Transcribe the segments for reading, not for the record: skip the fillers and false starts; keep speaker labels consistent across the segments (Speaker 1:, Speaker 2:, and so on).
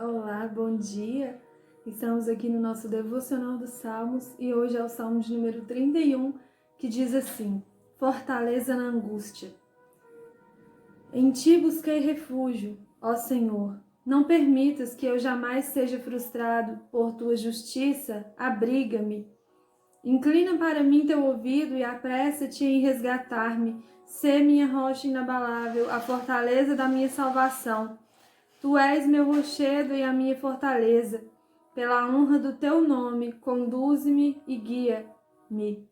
Speaker 1: Olá, bom dia! Estamos aqui no nosso Devocional dos Salmos e hoje é o Salmo de número 31, que diz assim: Fortaleza na angústia. Em ti busquei refúgio, ó Senhor. Não permitas que eu jamais seja frustrado. Por tua justiça, abriga-me. Inclina para mim teu ouvido e apressa-te em resgatar-me. Sê minha rocha inabalável, a fortaleza da minha salvação. Tu és meu rochedo e a minha fortaleza. Pela honra do teu nome, conduze-me e guia-me.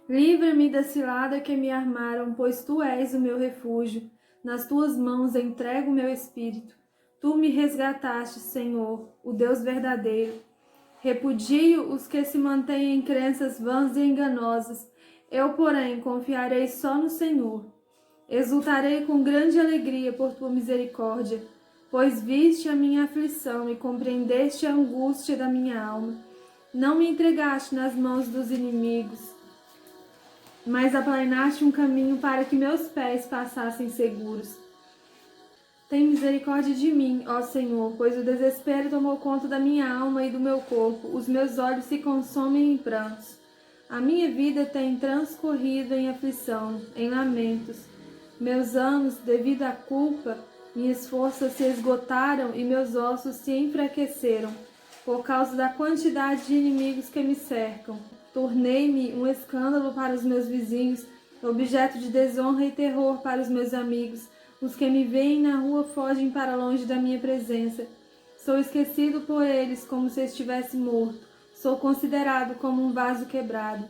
Speaker 1: Livra-me da cilada que me armaram, pois tu és o meu refúgio. Nas tuas mãos entrego o meu espírito. Tu me resgataste, Senhor, o Deus verdadeiro. Repudio os que se mantêm em crenças vãs e enganosas. Eu, porém, confiarei só no Senhor. Exultarei com grande alegria por tua misericórdia, pois viste a minha aflição e compreendeste a angústia da minha alma. Não me entregaste nas mãos dos inimigos, mas aplanaste um caminho para que meus pés passassem seguros. Tem misericórdia de mim, ó Senhor, pois o desespero tomou conta da minha alma e do meu corpo. Os meus olhos se consomem em prantos. A minha vida tem transcorrido em aflição, em lamentos. Meus anos, devido à culpa, minhas forças se esgotaram e meus ossos se enfraqueceram, por causa da quantidade de inimigos que me cercam. Tornei-me um escândalo para os meus vizinhos, objeto de desonra e terror para os meus amigos. Os que me veem na rua fogem para longe da minha presença. Sou esquecido por eles como se estivesse morto. Sou considerado como um vaso quebrado.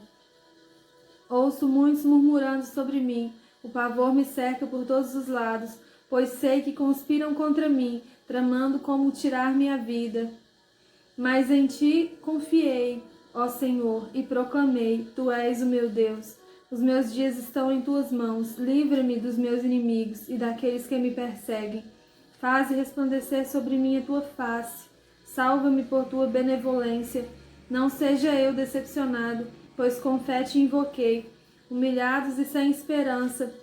Speaker 1: Ouço muitos murmurando sobre mim. O pavor me cerca por todos os lados, pois sei que conspiram contra mim, tramando como tirar minha vida. Mas em ti confiei, ó Senhor, e proclamei: Tu és o meu Deus. Os meus dias estão em tuas mãos. Livra-me dos meus inimigos e daqueles que me perseguem. Faze resplandecer sobre mim a tua face. Salva-me por tua benevolência. Não seja eu decepcionado, pois com fé te invoquei. Humilhados e sem esperança,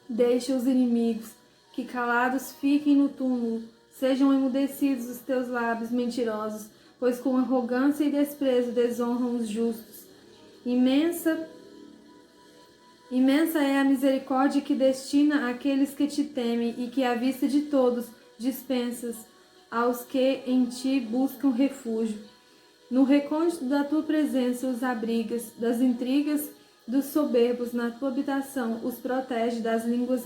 Speaker 1: deixa os inimigos, que calados fiquem no túmulo. Sejam emudecidos os teus lábios mentirosos, pois com arrogância e desprezo desonram os justos. Imensa é a misericórdia que destina àqueles que te temem e que à vista de todos dispensas aos que em ti buscam refúgio. No recôndito da tua presença os abrigas, das intrigas dos soberbos na tua habitação os protege das línguas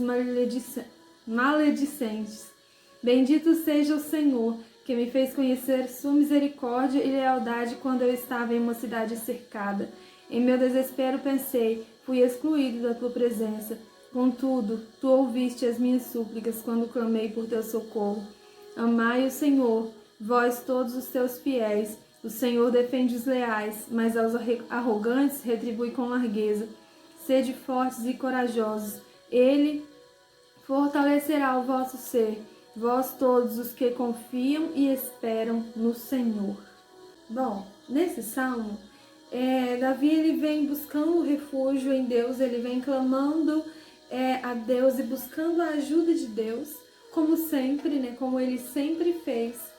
Speaker 1: maledicentes. Bendito seja o Senhor, que me fez conhecer sua misericórdia e lealdade quando eu estava em uma cidade cercada. Em meu desespero pensei, fui excluído da tua presença. Contudo, tu ouviste as minhas súplicas quando clamei por teu socorro. Amai o Senhor, vós todos os teus fiéis. O Senhor defende os leais, mas aos arrogantes retribui com largueza. Sede fortes e corajosos. Ele fortalecerá o vosso ser, vós todos os que confiam e esperam no Senhor. Bom, nesse salmo, Davi ele vem buscando refúgio em Deus, ele vem clamando a Deus e buscando a ajuda de Deus, como sempre, né, como ele sempre fez.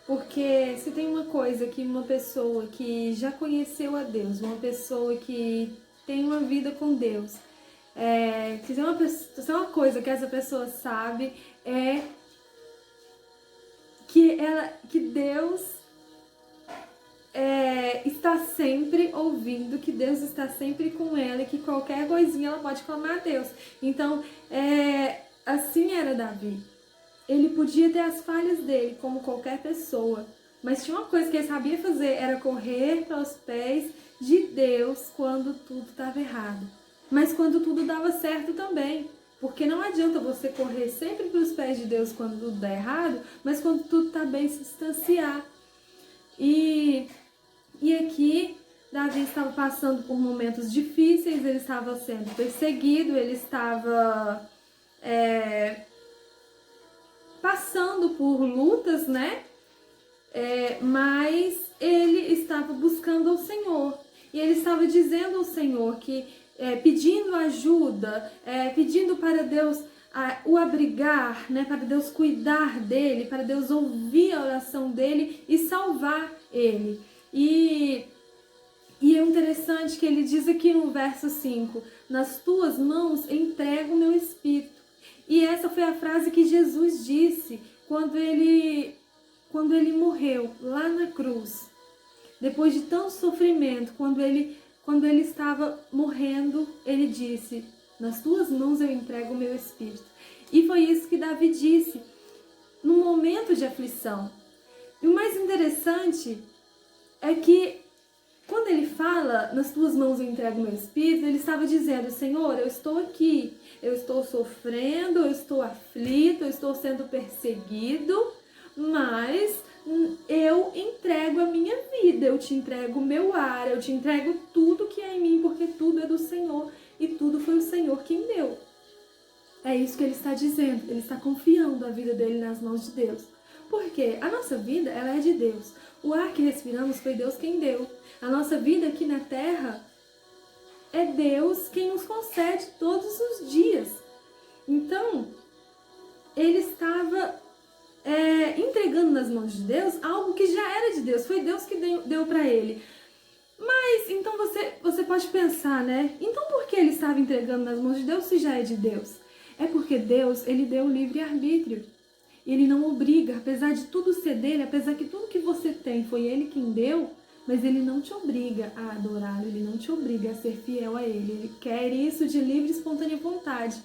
Speaker 1: Porque se tem uma coisa que uma pessoa que já conheceu a Deus, uma pessoa que tem uma vida com Deus, se tem uma coisa que essa pessoa sabe é que Deus está sempre ouvindo, que Deus está sempre com ela e que qualquer coisinha ela pode clamar a Deus. Então, assim era Davi. Ele podia ter as falhas dele, como qualquer pessoa, mas tinha uma coisa que ele sabia fazer, era correr para os pés de Deus quando tudo estava errado. Mas quando tudo dava certo também, porque não adianta você correr sempre para os pés de Deus quando tudo dá errado, mas quando tudo está bem, se distanciar. E aqui, Davi estava passando por momentos difíceis, ele estava sendo perseguido, ele estava passando por lutas, né? Mas ele estava buscando ao Senhor. E ele estava dizendo ao Senhor que, pedindo ajuda, pedindo para Deus o abrigar, né, para Deus cuidar dele, para Deus ouvir a oração dele e salvar ele. E é interessante que ele diz aqui no verso 5, nas tuas mãos entrego o meu espírito. E essa foi a frase que Jesus disse quando ele morreu lá na cruz. Depois de tanto sofrimento, quando ele estava morrendo, ele disse, nas tuas mãos eu entrego o meu espírito. E foi isso que Davi disse no momento de aflição. E o mais interessante é que quando ele fala, nas tuas mãos eu entrego o meu espírito, ele estava dizendo, Senhor, eu estou aqui, eu estou sofrendo, eu estou aflito, eu estou sendo perseguido, mas eu entrego a minha vida, eu te entrego o meu ar, eu te entrego tudo que é em mim, porque tudo é do Senhor e tudo foi o Senhor quem deu. É isso que ele está dizendo, ele está confiando a vida dele nas mãos de Deus. Porque a nossa vida, ela é de Deus. O ar que respiramos foi Deus quem deu. A nossa vida aqui na terra é Deus quem nos concede todos os dias. Então, ele estava entregando nas mãos de Deus algo que já era de Deus. Foi Deus que deu para ele. Mas, então você pode pensar, né? Então por que ele estava entregando nas mãos de Deus se já é de Deus? É porque Deus, ele deu o livre-arbítrio. Ele não obriga, apesar de tudo ser dele, apesar que tudo que você tem foi ele quem deu, mas ele não te obriga a adorá-lo, ele não te obriga a ser fiel a ele. Ele quer isso de livre e espontânea vontade.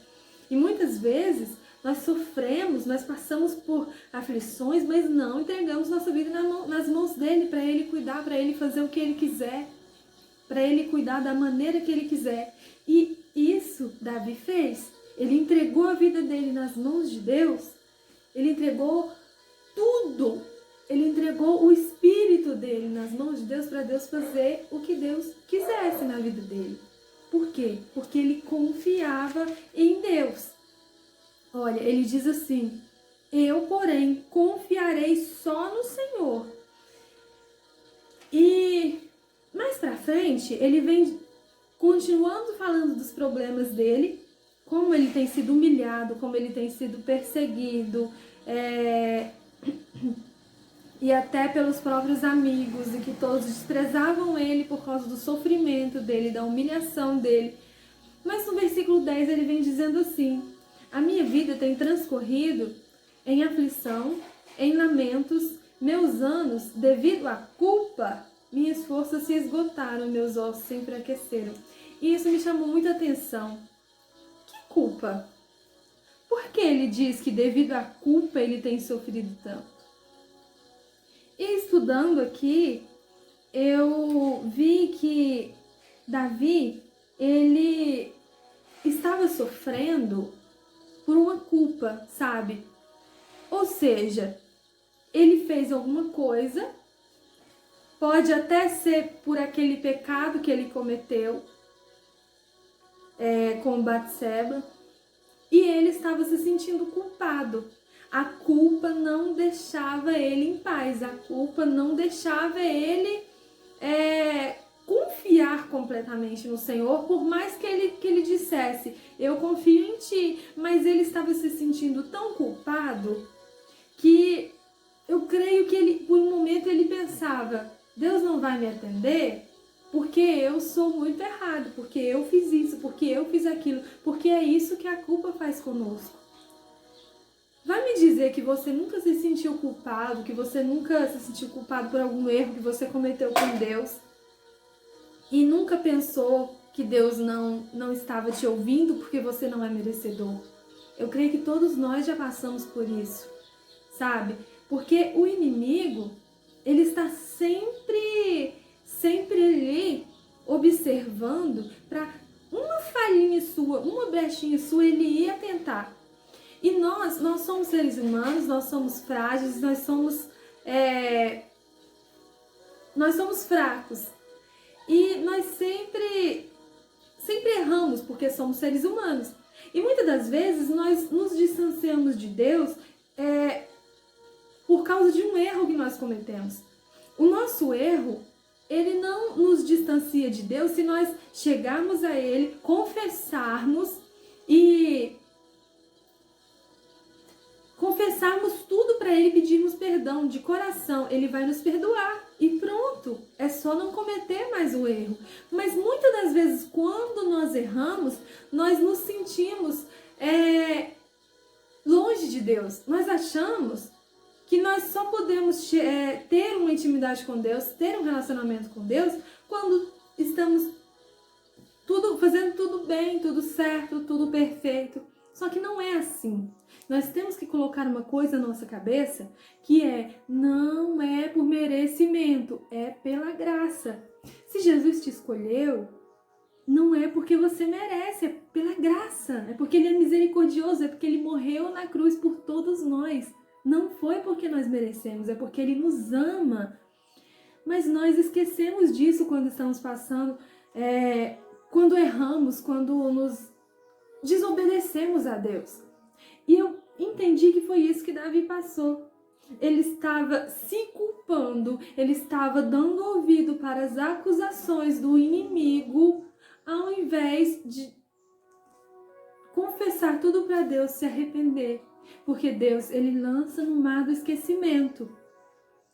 Speaker 1: E muitas vezes nós sofremos, nós passamos por aflições, mas não entregamos nossa vida nas mãos dele, para ele cuidar, para ele fazer o que ele quiser, para ele cuidar da maneira que ele quiser. E isso Davi fez. Ele entregou a vida dele nas mãos de Deus. Ele entregou tudo. Ele entregou o espírito dele nas mãos de Deus para Deus fazer o que Deus quisesse na vida dele. Por quê? Porque ele confiava em Deus. Olha, ele diz assim, eu, porém, confiarei só no Senhor. E mais pra frente, ele vem continuando falando dos problemas dele, como ele tem sido humilhado, como ele tem sido perseguido, e até pelos próprios amigos, e que todos desprezavam ele por causa do sofrimento dele, da humilhação dele. Mas no versículo 10 ele vem dizendo assim, a minha vida tem transcorrido em aflição, em lamentos, meus anos, devido à culpa, minhas forças se esgotaram, meus ossos se enfraqueceram. E isso me chamou muita atenção. Que culpa? Por que ele diz que devido à culpa ele tem sofrido tanto? E estudando aqui, eu vi que Davi, ele estava sofrendo por uma culpa, sabe? Ou seja, ele fez alguma coisa, pode até ser por aquele pecado que ele cometeu com Batseba, e ele estava se sentindo culpado. A culpa não deixava ele em paz, a culpa não deixava ele confiar completamente no Senhor, por mais que ele dissesse, eu confio em ti, mas ele estava se sentindo tão culpado que eu creio que ele, por um momento ele pensava, Deus não vai me atender porque eu sou muito errado, porque eu fiz isso, porque eu fiz aquilo, porque é isso que a culpa faz conosco. Vai me dizer que você nunca se sentiu culpado, que você nunca se sentiu culpado por algum erro que você cometeu com Deus e nunca pensou que Deus não estava te ouvindo porque você não é merecedor. Eu creio que todos nós já passamos por isso, sabe? Porque o inimigo, ele está sempre ali observando para uma falhinha sua, uma brechinha sua, ele ia tentar. E nós somos seres humanos, nós somos frágeis, nós somos fracos. E nós sempre erramos, porque somos seres humanos. E muitas das vezes nós nos distanciamos de Deus por causa de um erro que nós cometemos. O nosso erro, ele não nos distancia de Deus se nós chegarmos a Ele, confessarmos e confessarmos tudo para Ele, pedirmos perdão de coração, Ele vai nos perdoar e pronto. É só não cometer mais o erro. Mas muitas das vezes, quando nós erramos, nós nos sentimos longe de Deus. Nós achamos que nós só podemos ter uma intimidade com Deus, ter um relacionamento com Deus, quando estamos fazendo tudo bem, tudo certo, tudo perfeito. Só que não é assim. Nós temos que colocar uma coisa na nossa cabeça, que não é por merecimento, é pela graça. Se Jesus te escolheu, não é porque você merece, é pela graça. É porque Ele é misericordioso, é porque Ele morreu na cruz por todos nós. Não foi porque nós merecemos, é porque Ele nos ama. Mas nós esquecemos disso quando estamos passando, quando erramos, quando nos desobedecemos a Deus. E eu entendi que foi isso que Davi passou. Ele estava se culpando, ele estava dando ouvido para as acusações do inimigo, ao invés de confessar tudo para Deus, se arrepender. Porque Deus, Ele lança no mar do esquecimento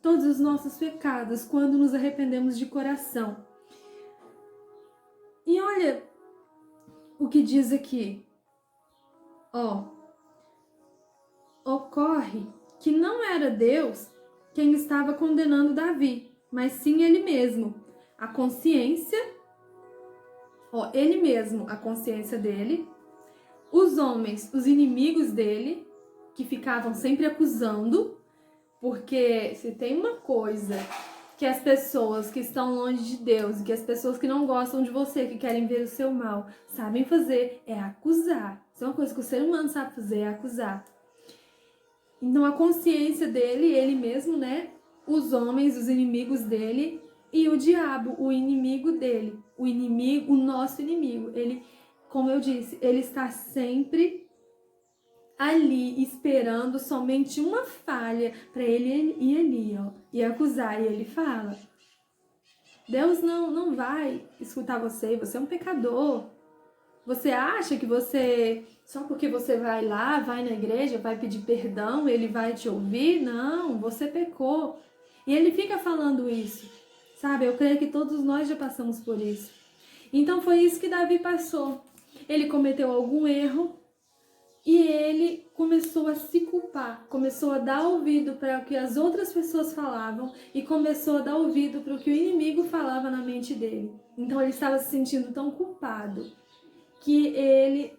Speaker 1: todos os nossos pecados quando nos arrependemos de coração. E olha o que diz aqui. Ocorre que não era Deus quem estava condenando Davi, mas sim ele mesmo. A consciência, ele mesmo, a consciência dele, os homens, os inimigos dele, que ficavam sempre acusando, porque se tem uma coisa que as pessoas que estão longe de Deus, que as pessoas que não gostam de você, que querem ver o seu mal, sabem fazer, é acusar. Isso é uma coisa que o ser humano sabe fazer, é acusar. Então a consciência dele, ele mesmo, os homens, os inimigos dele, e o diabo, o inimigo dele, o nosso inimigo. Ele, como eu disse, ele está sempre ali esperando somente uma falha para ele ir ali, e acusar. E ele fala: Deus não vai escutar você é um pecador. Você acha que só porque você vai lá, vai na igreja, vai pedir perdão, ele vai te ouvir? Não, você pecou. E ele fica falando isso, sabe? Eu creio que todos nós já passamos por isso. Então foi isso que Davi passou. Ele cometeu algum erro e ele começou a se culpar, começou a dar ouvido para o que as outras pessoas falavam e começou a dar ouvido para o que o inimigo falava na mente dele. Então ele estava se sentindo tão culpado que ele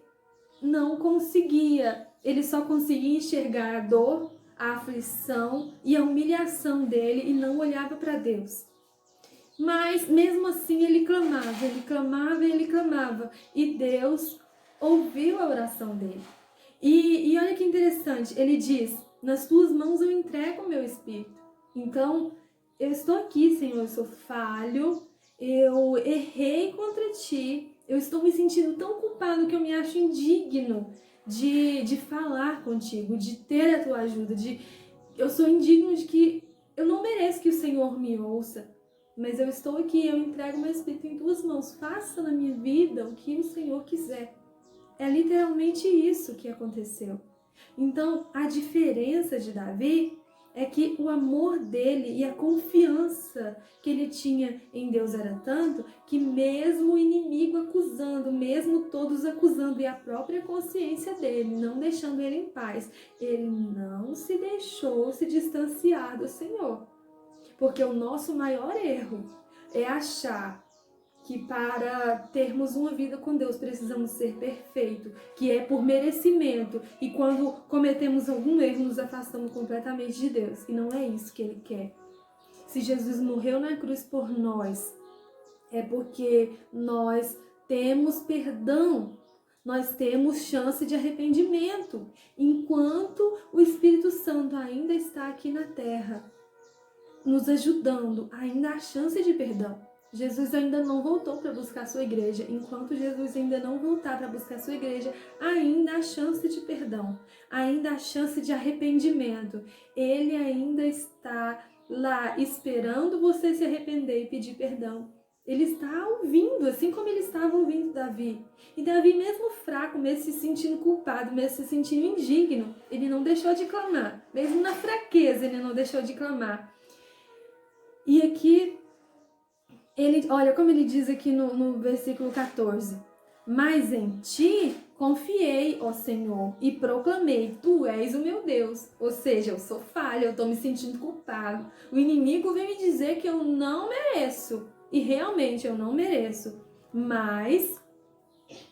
Speaker 1: não conseguia, ele só conseguia enxergar a dor, a aflição e a humilhação dele e não olhava para Deus. Mas mesmo assim ele clamava, ele clamava e Deus ouviu a oração dele. E olha que interessante, ele diz: nas tuas mãos eu entrego o meu espírito. Então, eu estou aqui, Senhor, eu sou falho, eu errei contra ti, eu estou me sentindo tão culpado que eu me acho indigno de falar contigo, de ter a tua ajuda, eu sou indigno de que eu não mereço que o Senhor me ouça, mas eu estou aqui, eu entrego meu espírito em tuas mãos, faça na minha vida o que o Senhor quiser. É literalmente isso que aconteceu. Então, a diferença de Davi é que o amor dele e a confiança que ele tinha em Deus era tanto que mesmo o inimigo acusando, mesmo todos acusando e a própria consciência dele não deixando ele em paz, ele não se deixou se distanciar do Senhor. Porque o nosso maior erro é achar que para termos uma vida com Deus precisamos ser perfeitos, que é por merecimento, e quando cometemos algum erro nos afastamos completamente de Deus, e não é isso que Ele quer. Se Jesus morreu na cruz por nós, é porque nós temos perdão, nós temos chance de arrependimento, enquanto o Espírito Santo ainda está aqui na terra, nos ajudando, ainda há chance de perdão. Jesus ainda não voltou para buscar a sua igreja. Enquanto Jesus ainda não voltar para buscar a sua igreja, ainda há chance de perdão, ainda há chance de arrependimento. Ele ainda está lá esperando você se arrepender e pedir perdão. Ele está ouvindo, assim como ele estava ouvindo Davi. E Davi, mesmo fraco, mesmo se sentindo culpado, mesmo se sentindo indigno, ele não deixou de clamar. Mesmo na fraqueza, ele não deixou de clamar. E aqui, olha como ele diz aqui no versículo 14. Mas em ti confiei, ó Senhor, e proclamei, tu és o meu Deus. Ou seja, eu sou falha, eu estou me sentindo culpado. O inimigo vem me dizer que eu não mereço. E realmente eu não mereço. Mas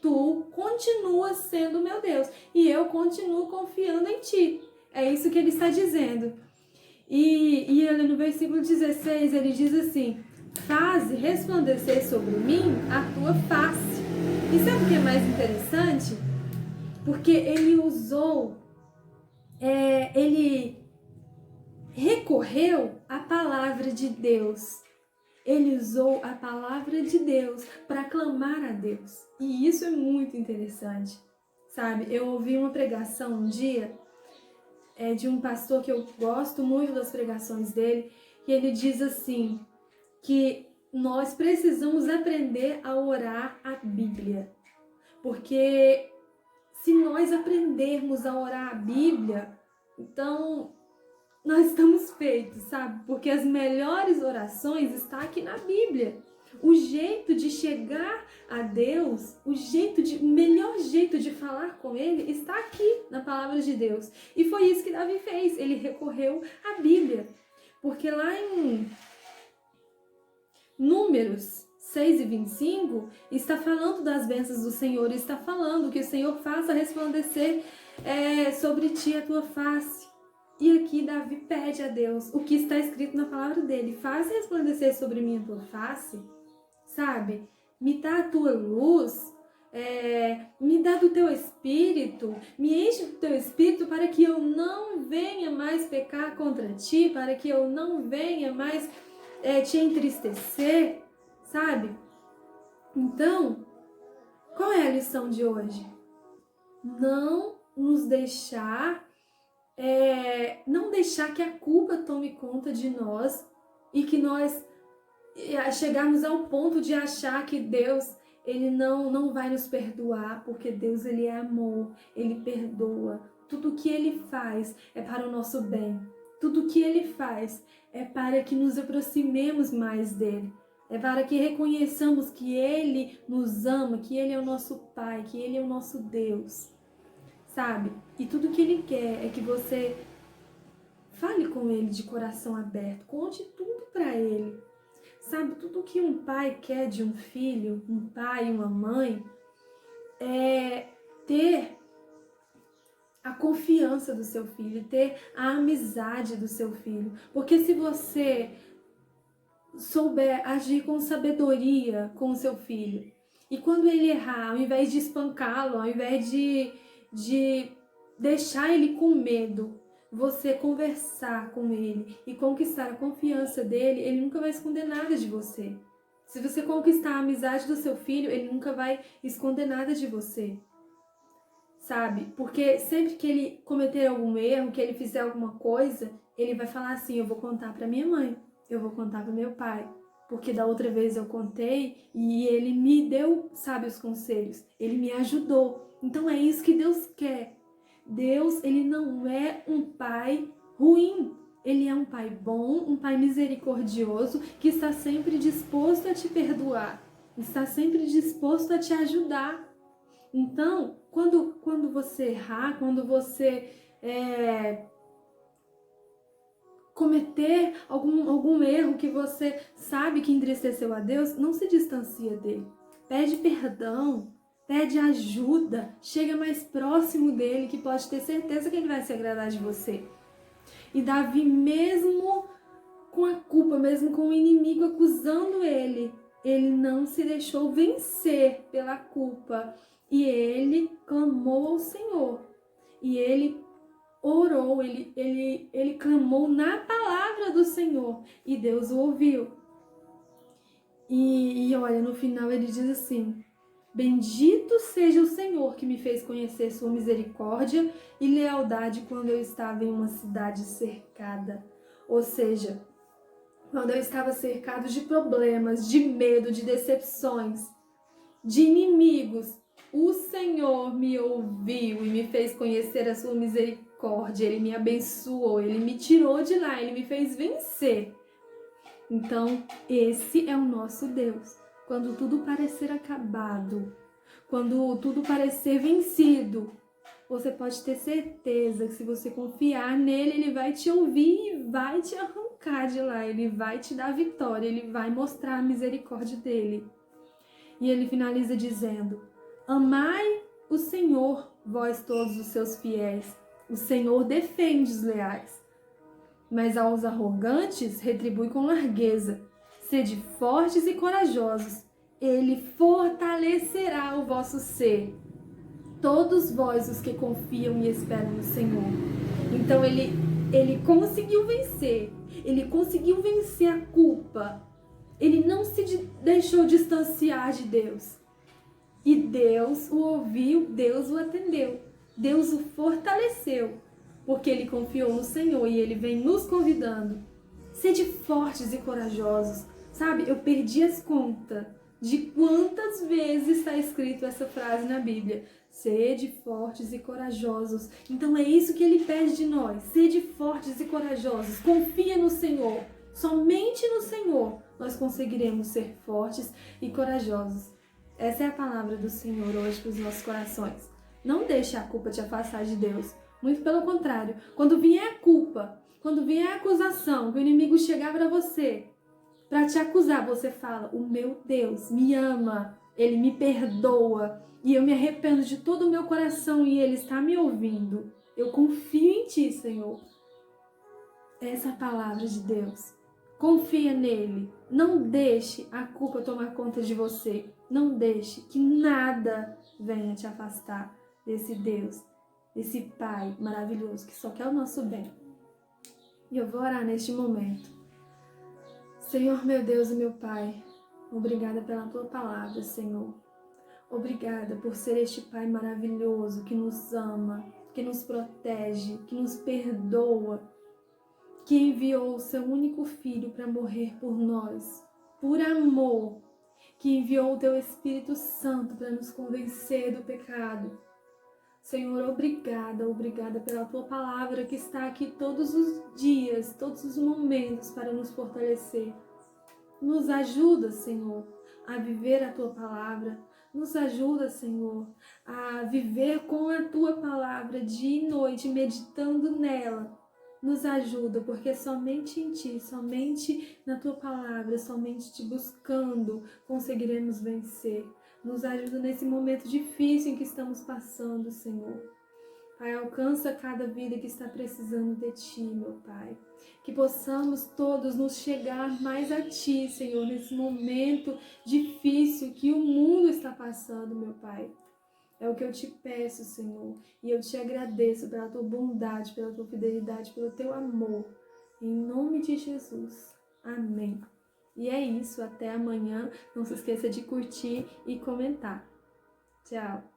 Speaker 1: tu continuas sendo meu Deus. E eu continuo confiando em ti. É isso que ele está dizendo. E ele no versículo 16, ele diz assim: faze resplandecer sobre mim a tua face. E sabe o que é mais interessante? Porque ele ele recorreu à palavra de Deus. Ele usou a palavra de Deus para clamar a Deus. E isso é muito interessante, sabe? Eu ouvi uma pregação um dia de um pastor que eu gosto muito das pregações dele, e ele diz assim, que nós precisamos aprender a orar a Bíblia. Porque se nós aprendermos a orar a Bíblia, então nós estamos feitos, sabe? Porque as melhores orações estão aqui na Bíblia. O jeito de chegar a Deus, o melhor jeito de falar com Ele está aqui na palavra de Deus. E foi isso que Davi fez, ele recorreu à Bíblia. Porque lá em Números 6:25, está falando das bênçãos do Senhor, está falando que o Senhor faça resplandecer sobre ti a tua face. E aqui Davi pede a Deus o que está escrito na palavra dele: faz resplandecer sobre mim a tua face, sabe? Me dá a tua luz, me dá do teu espírito, me enche do teu espírito para que eu não venha mais pecar contra ti, para que eu não venha mais te entristecer, sabe? Então, qual é a lição de hoje? Não nos deixar, não deixar que a culpa tome conta de nós e que nós chegarmos ao ponto de achar que Deus, ele não vai nos perdoar, porque Deus, ele é amor, ele perdoa. Tudo que ele faz é para o nosso bem. Tudo que ele faz é para que nos aproximemos mais dele. É para que reconheçamos que ele nos ama, que ele é o nosso Pai, que ele é o nosso Deus, sabe? E tudo que ele quer é que você fale com ele de coração aberto, conte tudo para ele. Sabe, tudo que um pai quer de um filho, um pai e uma mãe, é ter a confiança do seu filho, ter a amizade do seu filho. Porque se você souber agir com sabedoria com o seu filho, e quando ele errar, ao invés de espancá-lo, ao invés de deixar ele com medo, você conversar com ele e conquistar a confiança dele, ele nunca vai esconder nada de você. Se você conquistar a amizade do seu filho, ele nunca vai esconder nada de você. Sabe? Porque sempre que ele cometer algum erro, que ele fizer alguma coisa, ele vai falar assim: eu vou contar para minha mãe, eu vou contar para meu pai. Porque da outra vez eu contei e ele me deu, sabe, os conselhos. Ele me ajudou. Então é isso que Deus quer. Deus, ele não é um pai ruim. Ele é um pai bom, um pai misericordioso, que está sempre disposto a te perdoar. Está sempre disposto a te ajudar. Então, quando você errar, quando você cometer algum erro que você sabe que entristeceu a Deus, não se distancia dele. Pede perdão, pede ajuda, chega mais próximo dele, que pode ter certeza que ele vai se agradar de você. E Davi, mesmo com a culpa, mesmo com o inimigo acusando ele não se deixou vencer pela culpa. E ele clamou ao Senhor. E ele orou, ele clamou na palavra do Senhor. E Deus o ouviu. E olha, no final ele diz assim: bendito seja o Senhor que me fez conhecer sua misericórdia e lealdade quando eu estava em uma cidade cercada. Ou seja, quando eu estava cercado de problemas, de medo, de decepções, de inimigos, o Senhor me ouviu e me fez conhecer a sua misericórdia. Ele me abençoou, Ele me tirou de lá, Ele me fez vencer. Então, esse é o nosso Deus. Quando tudo parecer acabado, quando tudo parecer vencido, você pode ter certeza que se você confiar nele, ele vai te ouvir e vai te arrancar de lá. Ele vai te dar vitória, ele vai mostrar a misericórdia dele. E ele finaliza dizendo: amai o Senhor, vós todos os seus fiéis. O Senhor defende os leais, mas aos arrogantes retribui com largueza. Sede fortes e corajosos, ele fortalecerá o vosso ser. Todos vós os que confiam e esperam no Senhor. Então ele conseguiu vencer. Ele conseguiu vencer a culpa. Ele não se deixou distanciar de Deus. E Deus o ouviu, Deus o atendeu. Deus o fortaleceu. Porque ele confiou no Senhor e ele vem nos convidando. Sede fortes e corajosos. Sabe, eu perdi as contas de quantas vezes está escrito essa frase na Bíblia. Sede fortes e corajosos. Então é isso que ele pede de nós. Sede fortes e corajosos. Confia no Senhor. Somente no Senhor nós conseguiremos ser fortes e corajosos. Essa é a palavra do Senhor hoje para os nossos corações. Não deixe a culpa te afastar de Deus. Muito pelo contrário. Quando vier a culpa, quando vier a acusação, que o inimigo chegar para você, para te acusar, você fala: o meu Deus me ama, Ele me perdoa e eu me arrependo de todo o meu coração e Ele está me ouvindo. Eu confio em Ti, Senhor. Essa é a palavra de Deus. Confia nele. Não deixe a culpa tomar conta de você. Não deixe que nada venha te afastar desse Deus, desse Pai maravilhoso que só quer o nosso bem. E eu vou orar neste momento. Senhor, meu Deus e meu Pai, obrigada pela Tua palavra, Senhor. Obrigada por ser este Pai maravilhoso que nos ama, que nos protege, que nos perdoa, que enviou o Seu único Filho para morrer por nós, por amor, que enviou o Teu Espírito Santo para nos convencer do pecado. Senhor, obrigada pela Tua palavra que está aqui todos os dias, todos os momentos para nos fortalecer. Nos ajuda, Senhor, a viver a Tua palavra. Nos ajuda, Senhor, a viver com a Tua palavra dia e noite, meditando nela. Nos ajuda, porque somente em Ti, somente na Tua palavra, somente Te buscando, conseguiremos vencer. Nos ajuda nesse momento difícil em que estamos passando, Senhor. Pai, alcança cada vida que está precisando de Ti, meu Pai. Que possamos todos nos chegar mais a Ti, Senhor, nesse momento difícil que o mundo está passando, meu Pai. É o que eu Te peço, Senhor, e eu Te agradeço pela Tua bondade, pela Tua fidelidade, pelo Teu amor. Em nome de Jesus. Amém. E é isso, até amanhã. Não se esqueça de curtir e comentar. Tchau!